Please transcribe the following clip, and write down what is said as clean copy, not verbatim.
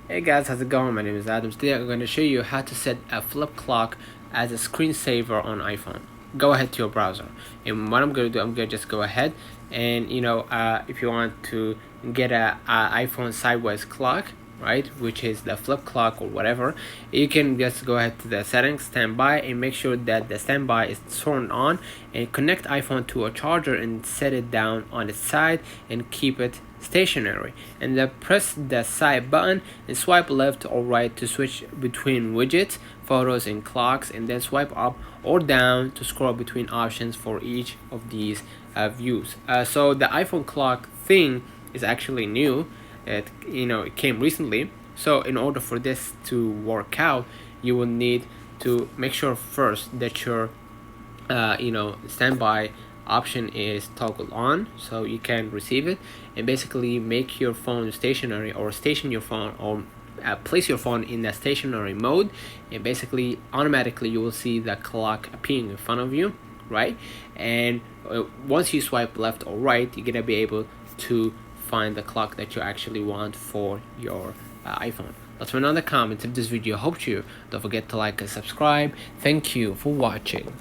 Hey guys, how's it going? My name is Adam. Today I'm going to show you how to set a flip clock as a screensaver on iPhone. Go ahead to your browser, and what I'm going to do, I'm going to just go ahead and if you want to get a iPhone sideways clock, right, which is the flip clock or whatever, you can just go ahead to the settings, standby, and make sure that the standby is turned on, and connect iPhone to a charger and set it down on its side and keep it stationary, and then press the side button and swipe left or right to switch between widgets, photos, and clocks, and then swipe up or down to scroll between options for each of these views. So the iPhone clock thing is actually new. It came recently. So in order for this to work out, you will need to make sure first that your standby option is toggled on so you can receive it, and basically make your phone stationary, or station your phone, or place your phone in the stationary mode, and basically automatically you will see the clock appearing in front of you, right? And once you swipe left or right, you're gonna be able to find the clock that you actually want for your iPhone. Let me know in the comments if this video helped you. Don't forget to like and subscribe. Thank you for watching.